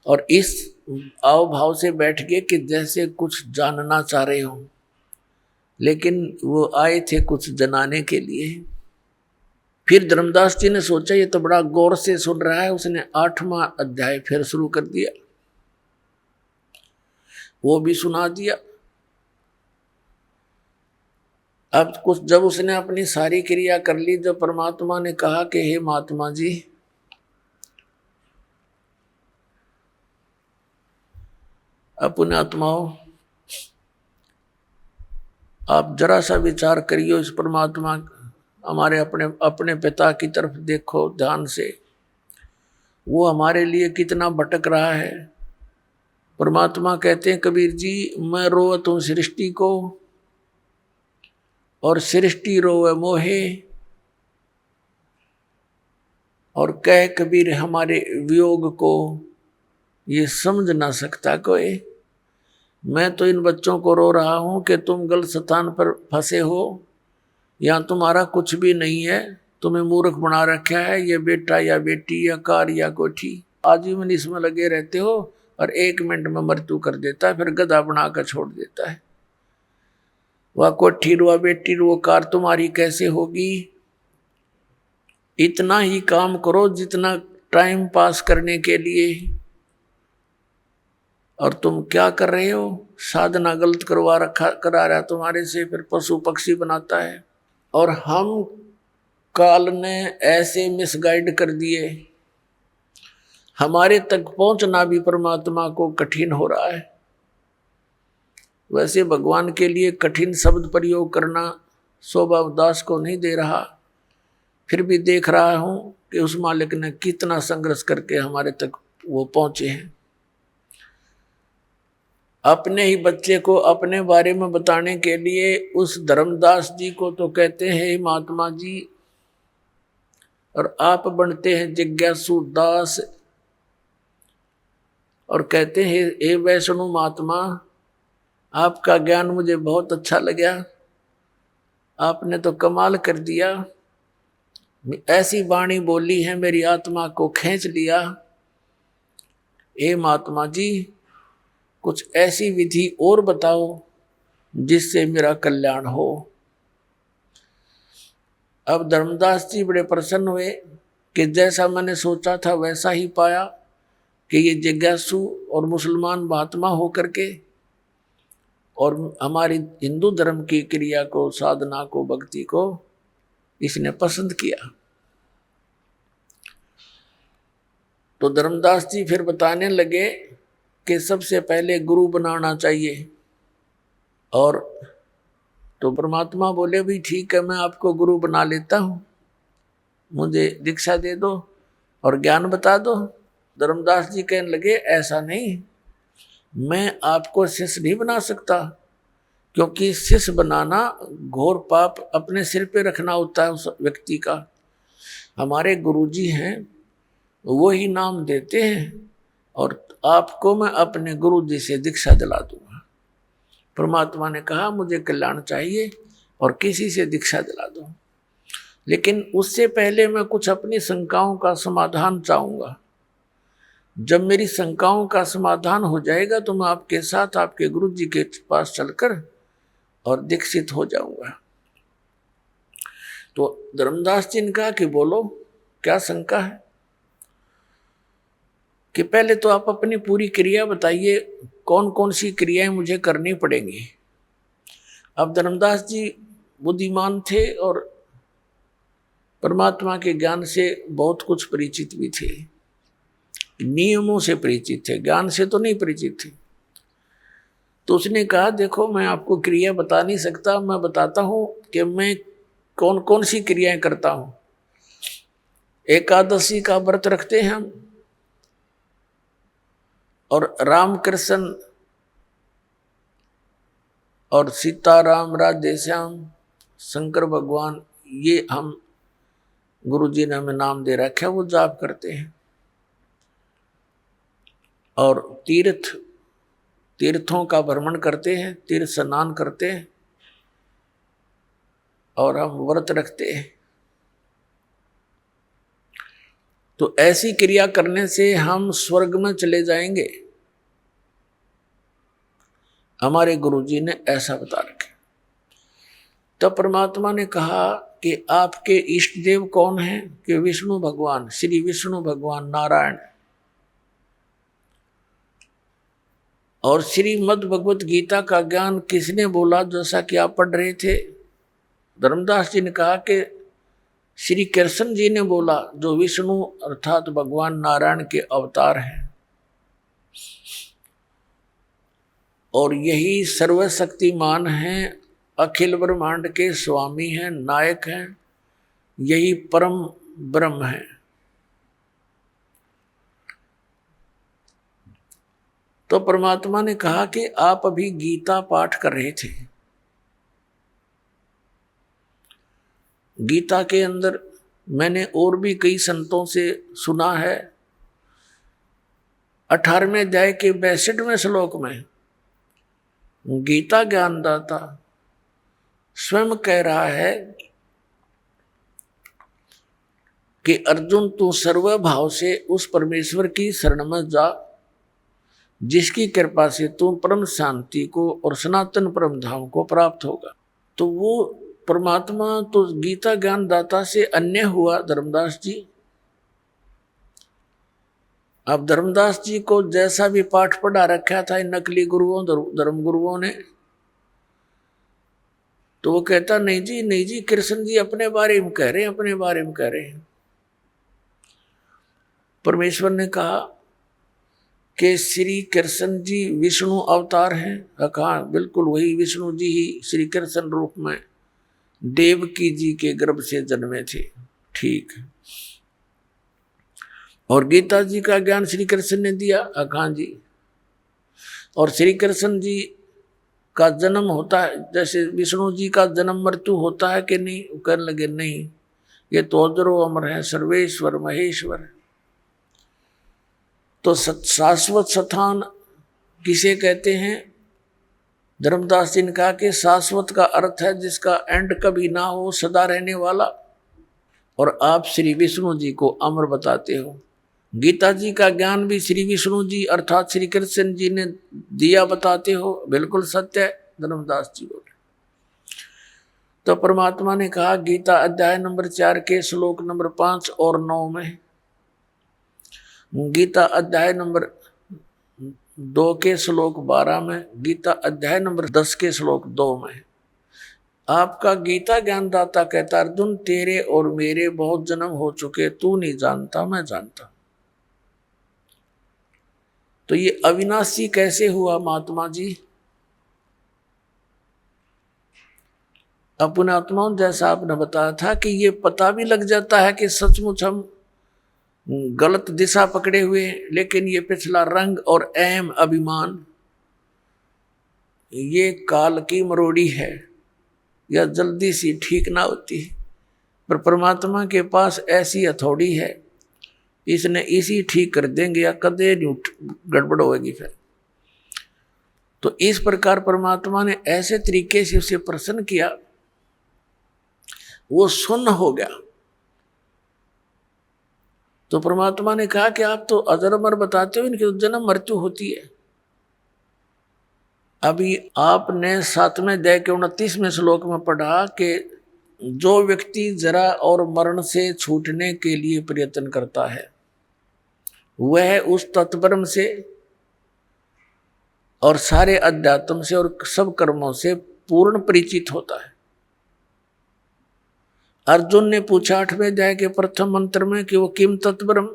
और इस आव भाव से बैठ गए कि जैसे कुछ जानना चाह रहे हो, लेकिन वो आए थे कुछ जनाने के लिए। फिर धर्मदास जी ने सोचा ये तो बड़ा गौर से सुन रहा है, उसने 8वां अध्याय फिर शुरू कर दिया, वो भी सुना दिया। अब कुछ जब उसने अपनी सारी क्रिया कर ली, जब परमात्मा ने कहा कि हे महात्मा जी अपने आत्माओं आप जरा सा विचार करिए, इस परमात्मा हमारे अपने पिता की तरफ देखो ध्यान से, वो हमारे लिए कितना भटक रहा है। परमात्मा कहते हैं कबीर जी, मैं रोवत हूँ सृष्टि को और सृष्टि रोवे मोहे, और कह कबीर हमारे वियोग को ये समझ ना सकता कोई। मैं तो इन बच्चों को रो रहा हूँ कि तुम गलत स्थान पर फंसे हो, यहाँ तुम्हारा कुछ भी नहीं है, तुम्हें मूर्ख बना रखा है ये बेटा या बेटी या कार या कोठी, आजीवन इसमें लगे रहते हो और 1 मिनट में मृत्यु कर देता है, फिर गधा बनाकर छोड़ देता है। वह कोठी रुआ बेटी रुआ कार तुम्हारी कैसे होगी। इतना ही काम करो जितना टाइम पास करने के लिए, और तुम क्या कर रहे हो, साधना गलत करा रहा तुम्हारे से, फिर पशु पक्षी बनाता है। और हम काल ने ऐसे मिसगाइड कर दिए, हमारे तक पहुंचना भी परमात्मा को कठिन हो रहा है। वैसे भगवान के लिए कठिन शब्द प्रयोग करना शोभा दास को नहीं दे रहा, फिर भी देख रहा हूं कि उस मालिक ने कितना संघर्ष करके हमारे तक वो पहुंचे हैं। अपने ही बच्चे को अपने बारे में बताने के लिए उस धर्मदास जी को तो कहते हैं महात्मा जी, और आप बनते हैं जिज्ञासु दास, और कहते हैं, हे वैष्णु महात्मा, आपका ज्ञान मुझे बहुत अच्छा लगा, आपने तो कमाल कर दिया, ऐसी वाणी बोली है मेरी आत्मा को खींच लिया। हे महात्मा जी, कुछ ऐसी विधि और बताओ जिससे मेरा कल्याण हो। अब धर्मदास जी बड़े प्रसन्न हुए कि जैसा मैंने सोचा था वैसा ही पाया कि ये जिज्ञासु और मुसलमान महात्मा होकर के और हमारी हिंदू धर्म की क्रिया को, साधना को, भक्ति को इसने पसंद किया। तो धर्मदास जी फिर बताने लगे कि सबसे पहले गुरु बनाना चाहिए। और तो परमात्मा बोले, भी ठीक है, मैं आपको गुरु बना लेता हूँ, मुझे दीक्षा दे दो और ज्ञान बता दो। धर्मदास जी कहने लगे, ऐसा नहीं, मैं आपको शिष्य नहीं बना सकता, क्योंकि शिष्य बनाना घोर पाप अपने सिर पे रखना होता है उस व्यक्ति का। हमारे गुरुजी हैं, वो ही नाम देते हैं और आपको मैं अपने गुरुजी से दीक्षा दिला दूंगा। परमात्मा ने कहा, मुझे कल्याण चाहिए और किसी से दीक्षा दिला दो, लेकिन उससे पहले मैं कुछ अपनी शंकाओं का समाधान चाहूँगा। जब मेरी शंकाओं का समाधान हो जाएगा तो मैं आपके साथ आपके गुरुजी के पास चलकर और दीक्षित हो जाऊंगा। तो धर्मदास जी ने कहा कि बोलो, क्या शंका है? कि पहले तो आप अपनी पूरी क्रिया बताइए, कौन कौन सी क्रियाएं मुझे करनी पड़ेंगी। अब धर्मदास जी बुद्धिमान थे और परमात्मा के ज्ञान से बहुत कुछ परिचित भी थे, नियमों से परिचित थे, ज्ञान से तो नहीं परिचित थे। तो उसने कहा, देखो मैं आपको क्रिया बता नहीं सकता, मैं बताता हूँ कि मैं कौन कौन सी क्रियाएं करता हूँ। एकादशी का व्रत रखते हैं हम, और राम कृष्ण और सीताराम, राधे श्याम, शंकर भगवान, ये हम गुरुजी ने हमें नाम दे रखा है, वो जाप करते हैं। और तीर्थों का भ्रमण करते हैं, तीर्थ स्नान करते हैं और हम व्रत रखते हैं। तो ऐसी क्रिया करने से हम स्वर्ग में चले जाएंगे, हमारे गुरुजी ने ऐसा बता रखे। तो परमात्मा ने कहा कि आपके इष्ट देव कौन हैं? कि विष्णु भगवान, श्री विष्णु भगवान नारायण। और श्रीमद् भगवत गीता का ज्ञान किसने बोला, जैसा कि आप पढ़ रहे थे? धर्मदास जी ने कहा कि श्री कृष्ण जी ने बोला, जो विष्णु अर्थात भगवान नारायण के अवतार हैं और यही सर्वशक्तिमान हैं, अखिल ब्रह्मांड के स्वामी हैं, नायक हैं, यही परम ब्रह्म है। तो परमात्मा ने कहा कि आप अभी गीता पाठ कर रहे थे। गीता के अंदर मैंने और भी कई संतों से सुना है, 18वें अध्याय के 62वें श्लोक में गीता ज्ञानदाता स्वयं कह रहा है कि अर्जुन, तू सर्वभाव से उस परमेश्वर की शरण में जा जिसकी कृपा से तू परम शांति को और सनातन परम धाम को प्राप्त होगा। तो वो परमात्मा तो गीता ज्ञानदाता से अन्य हुआ धर्मदास जी। अब धर्मदास जी को जैसा भी पाठ पढ़ा रखा था इन नकली गुरुओं, धर्म गुरुओं ने, तो वो कहता, नहीं जी, नहीं जी, कृष्ण जी अपने बारे में कह रहे हैं, अपने बारे में कह रहे हैं। परमेश्वर ने कहा कि श्री कृष्ण जी विष्णु अवतार हैं। कहा, बिल्कुल वही विष्णु जी ही श्री कृष्ण रूप में देवकी जी के गर्भ से जन्मे थे। ठीक। और गीता जी का ज्ञान श्री कृष्ण ने दिया। कहा जी, और श्री कृष्ण जी का जन्म होता है जैसे विष्णु जी का जन्म मृत्यु होता है कि नहीं? वो कहने लगे, नहीं, ये तो अजरो अमर है, सर्वेश्वर महेश्वर। तो शाश्वत स्थान किसे कहते हैं? धर्मदास जी ने कहा कि शाश्वत का अर्थ है जिसका एंड कभी ना हो, सदा रहने वाला। और आप श्री विष्णु जी को अमर बताते हो। गीता जी का ज्ञान भी श्री विष्णु जी अर्थात श्री कृष्ण जी ने दिया बताते हो, बिल्कुल सत्य है। धर्मदास जी बोले तो परमात्मा ने कहा गीता अध्याय नंबर 4 के श्लोक नंबर 5 और 9 में, गीता अध्याय नंबर 2 के श्लोक 12 में, गीता अध्याय नंबर 10 के श्लोक 2 में आपका गीता ज्ञानदाता कहता अर्जुन तेरे और मेरे बहुत जन्म हो चुके, तू नहीं जानता मैं जानता। तो ये अविनाशी कैसे हुआ महात्मा जी? अपने आत्माओं जैसा आपने बताया था कि ये पता भी लग जाता है कि सचमुच हम गलत दिशा पकड़े हुए, लेकिन ये पिछला रंग और अहम अभिमान ये काल की मरोड़ी है, या जल्दी सी ठीक ना होती है। पर परमात्मा के पास ऐसी हथौड़ी है, इसने इसी ठीक कर देंगे या कदे नहीं गड़बड़ होगी फिर। तो इस प्रकार परमात्मा ने ऐसे तरीके से उसे प्रसन्न किया, वो सुन्न हो गया। तो परमात्मा ने कहा कि आप तो अजर अमर बताते हो, इनकी तो जन्म मृत्यु होती है। अभी आपने 7वें अध्याय के 29वें श्लोक में पढ़ा कि जो व्यक्ति जरा और मरण से छूटने के लिए प्रयत्न करता है वह उस तत्परम से और सारे अध्यात्म से और सब कर्मों से पूर्ण परिचित होता है। अर्जुन ने पूछा 8वें अध्याय के प्रथम मंत्र में कि वो किम तत्परम,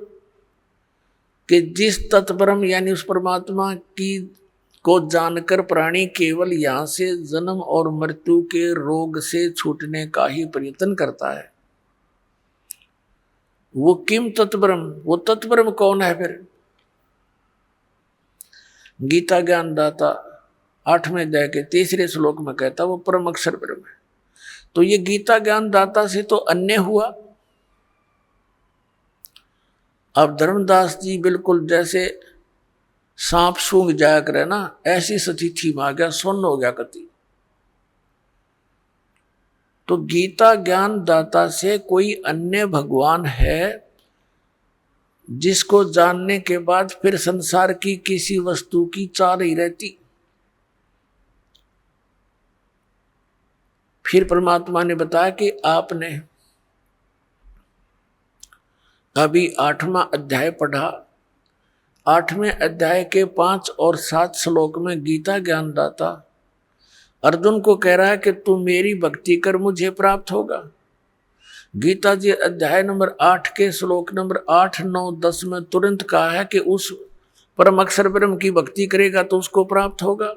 कि जिस तत्परम यानी उस परमात्मा की को जानकर प्राणी केवल यहां से जन्म और मृत्यु के रोग से छूटने का ही प्रयत्न करता है, वो किम तत्परम, वो तत्परम कौन है? फिर गीता ज्ञानदाता 8वें अध्याय के 3रे श्लोक में कहता वो परम अक्षर ब्रह्म है। तो ये गीता ज्ञानदाता से तो अन्य हुआ। अब धर्मदास जी बिल्कुल जैसे सांप सूंघ जाया करे ना, ऐसी स्थिति में आ गया, सुन्न हो गया कति। तो गीता ज्ञान दाता से कोई अन्य भगवान है जिसको जानने के बाद फिर संसार की किसी वस्तु की चाह नहीं रहती। फिर परमात्मा ने बताया कि आपने अभी 8वां अध्याय पढ़ा, 8वें अध्याय के 5 और 7 श्लोक में गीता ज्ञानदाता अर्जुन को कह रहा है कि तू मेरी भक्ति कर, मुझे प्राप्त होगा। गीता जी अध्याय नंबर 8 के श्लोक नंबर 8, 9, 10 में तुरंत कहा है कि उस परम अक्षर ब्रह्म की भक्ति करेगा तो उसको प्राप्त होगा।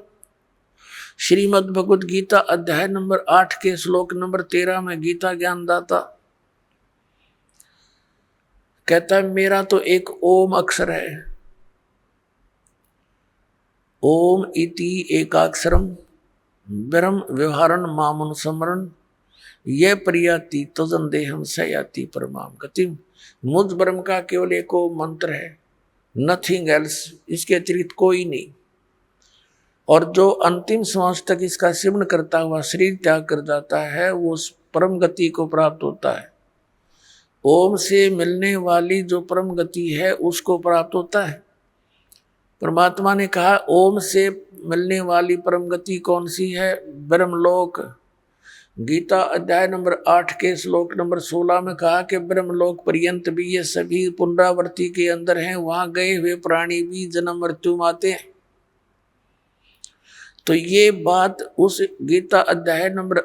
श्रीमद् भगवद गीता अध्याय नंबर 8 के श्लोक नंबर 13 में गीता ज्ञानदाता कहता है मेरा तो एक ओम अक्षर है, ओम इति एकाक्षरम ब्रह्म व्यवहारण मामनुस्मरण ये प्रियाति तजन देहम सयाति परमाम गति। मुझ ब्रह्म का केवल एक मंत्र है, नथिंग एल्स, इसके अतिरिक्त कोई नहीं। और जो अंतिम श्वास तक इसका सेवन करता हुआ शरीर त्याग कर जाता है वो उस परम गति को प्राप्त होता है। ओम से मिलने वाली जो परम गति है उसको प्राप्त होता है। परमात्मा ने कहा ओम से मिलने वाली परम गति कौन सी है? ब्रह्मलोक। गीता अध्याय नंबर 8 के श्लोक नंबर 16 में कहा कि ब्रह्मलोक पर्यंत भी ये सभी पुनरावृत्ति के अंदर हैं, वहां गए हुए प्राणी भी जन्म मृत्यु माते हैं। तो ये बात उस गीता अध्याय नंबर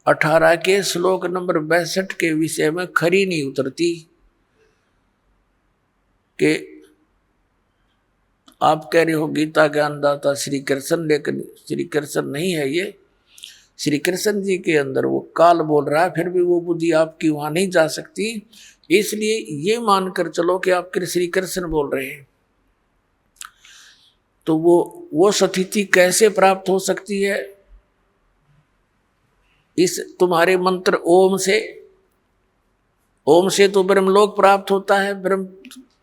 18 के श्लोक नंबर 62 के विषय में खरी नहीं उतरती कि आप कह रहे हो गीता ज्ञानदाता श्री कृष्ण, लेकिन श्री कृष्ण नहीं है ये। श्री कृष्ण जी के अंदर वो काल बोल रहा है, फिर भी वो बुद्धि आपकी वहां नहीं जा सकती। इसलिए ये मानकर चलो कि आप श्री कृष्ण बोल रहे हैं। तो वो स्थिति कैसे प्राप्त हो सकती है? इस तुम्हारे मंत्र ओम से तो ब्रह्मलोक प्राप्त होता है, ब्रह्म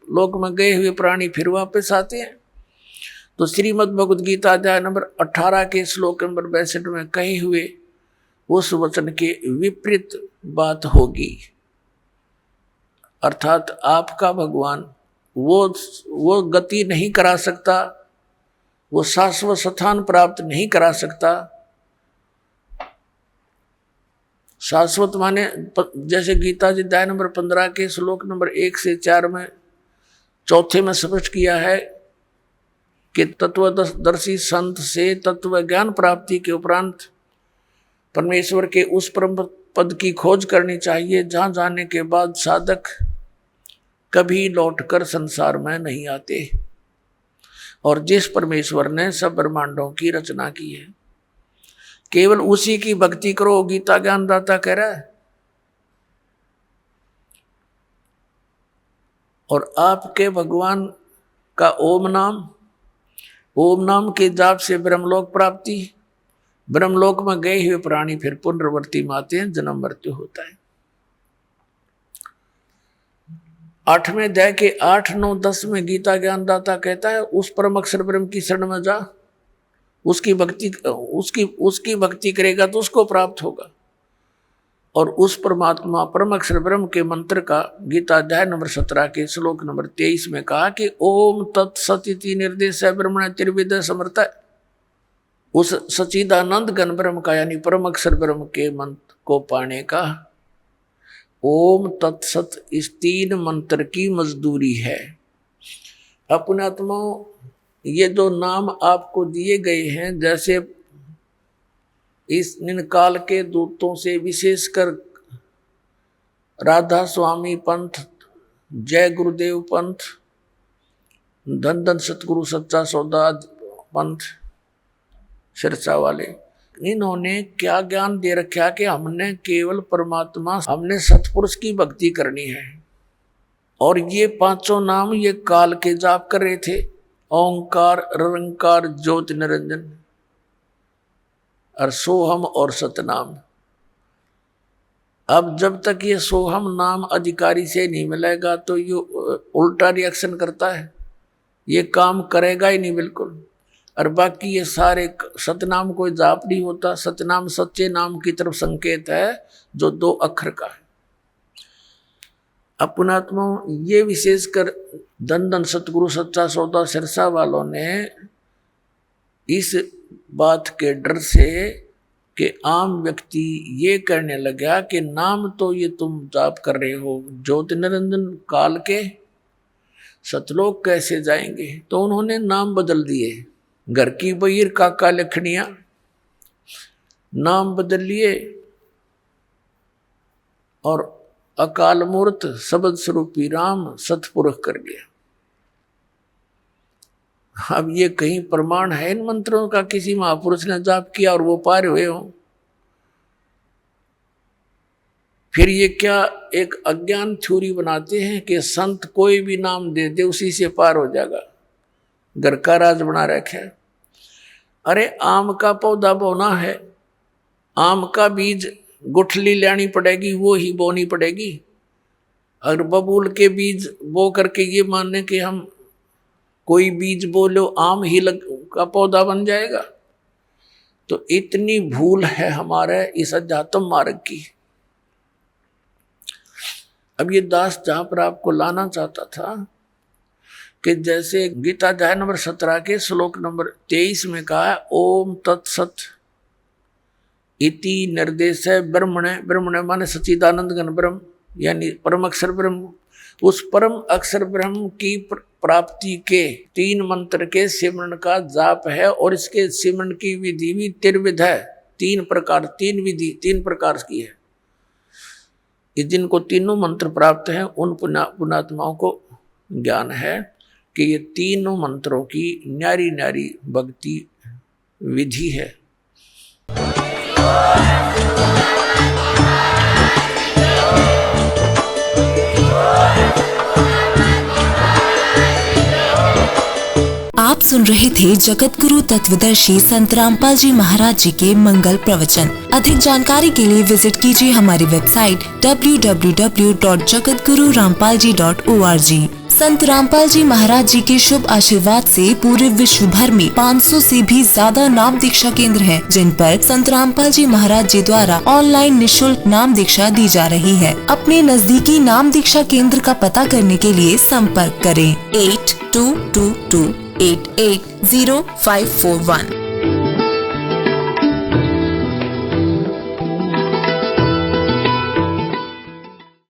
लोक में गए हुए प्राणी फिर वापस आते हैं। तो श्रीमद् भगवद गीता अध्याय नंबर 18 के श्लोक नंबर 62 में कहे हुए उस वचन के विपरीत बात होगी, अर्थात आपका भगवान वो गति नहीं करा सकता, वो शाश्वत स्थान प्राप्त नहीं करा सकता। शाश्वत माने जैसे गीता जी अध्याय नंबर 15 के श्लोक नंबर 1 से 4 में चौथे में स्पष्ट किया है कि तत्वदर्शी संत से तत्व ज्ञान प्राप्ति के उपरांत परमेश्वर के उस परम पद की खोज करनी चाहिए जहां जाने के बाद साधक कभी लौटकर संसार में नहीं आते, और जिस परमेश्वर ने सब ब्रह्मांडों की रचना की है केवल उसी की भक्ति करो, गीता ज्ञानदाता कह रहा है। और आपके भगवान का ओम नाम के जाप से ब्रह्मलोक प्राप्ति, ब्रह्मलोक में गए हुए प्राणी फिर पुनर्वर्ती में आते हैं, जन्म मृत्यु होता है। 8वें अध्याय के 8, 9, 10 में गीता ज्ञानदाता कहता है उस परम अक्षर ब्रह्म की शरण में जा, उसकी भक्ति करेगा तो उसको प्राप्त होगा। और उस परमात्मा परम अक्षर ब्रह्म के मंत्र का गीता अध्याय नंबर 17 के श्लोक नंबर 23 में कहा कि ओम तत्सत इति निर्देश ब्रह्मण त्रिविद समर्थ, उस सच्चिदानंद घन ब्रह्म का यानी परम अक्षर ब्रह्म के मंत्र को पाने का ओम तत्सत इस 3 मंत्र की मजदूरी है। अपने आत्माओं, ये जो नाम आपको दिए गए हैं, जैसे इस काल के दूतों से विशेषकर राधा स्वामी पंथ, जय गुरुदेव पंथ, धन धन सतगुरु सच्चा सौदा पंथ, सिरसा वाले, इन्होंने क्या ज्ञान दे रखा कि हमने केवल परमात्मा, हमने सतपुरुष की भक्ति करनी है। और ये 5 नाम ये काल के जाप कर रहे थे, ओंकार, निरंकार, ज्योति निरंजन और सोहम और सतनाम। अब जब तक ये सोहम नाम अधिकारी से नहीं मिलेगा तो ये उल्टा रिएक्शन करता है, ये काम करेगा ही नहीं बिल्कुल। और बाकी ये सारे सतनाम कोई जाप नहीं होता, सतनाम सच्चे नाम की तरफ संकेत है जो 2 अक्षर का है। अपनात्मा, ये विशेषकर धन धन सतगुरु सच्चा सौदा सिरसा वालों ने इस बात के डर से कि आम व्यक्ति ये कहने लगा कि नाम तो ये तुम जाप कर रहे हो ज्योति निरंजन काल के, सतलोक कैसे जाएंगे, तो उन्होंने नाम बदल दिए। घर की बहीर काका लखनिया नाम बदल लिए और अकाल मूर्त शब्द स्वरूपी राम सतपुरुष कर गया। अब ये कहीं प्रमाण है इन मंत्रों का किसी महापुरुष ने जाप किया और वो पार हुए हो? फिर ये क्या एक अज्ञान थ्योरी बनाते हैं कि संत कोई भी नाम दे दे उसी से पार हो जाएगा, घर का राज बना रखा है। अरे आम का पौधा बोना है, आम का बीज गुठली लानी पड़ेगी, वो ही बोनी पड़ेगी। अगर बबूल के बीज बो करके ये मानने कि हम कोई बीज बोलो आम ही का पौधा बन जाएगा, तो इतनी भूल है हमारे इस अध्यात्म मार्ग की। अब ये दास जहां पर आपको लाना चाहता था कि जैसे गीता अध्याय नंबर 17 के श्लोक नंबर 23 में कहा है ओम तत्सत इति निर्देश है ब्रह्मण, ब्रह्मण माने सच्चिदानंद घन ब्रह्म यानी परम अक्षर ब्रह्म। उस परम अक्षर ब्रह्म की प्राप्ति के 3 मंत्र के सिमरण का जाप है, और इसके सिमरण की विधि भी त्रिविध है, 3 प्रकार की है। जिनको तीनों मंत्र प्राप्त हैं उन पुण्यात्माओं को ज्ञान है कि ये तीनों मंत्रों की न्यारी न्यारी भक्ति विधि है। आप सुन रहे थे जगत गुरु तत्वदर्शी संत रामपाल जी महाराज जी के मंगल प्रवचन। अधिक जानकारी के लिए विजिट कीजिए हमारी वेबसाइट www.jagatgururampalji.org। संत रामपाल जी महाराज जी के शुभ आशीर्वाद से पूरे विश्व भर में 500 से भी ज्यादा नाम दीक्षा केंद्र हैं, जिन पर संत रामपाल जी महाराज जी द्वारा ऑनलाइन निशुल्क नाम दीक्षा दी जा रही है। अपने नजदीकी नाम दीक्षा केंद्र का पता करने के लिए संपर्क करें 8222880541।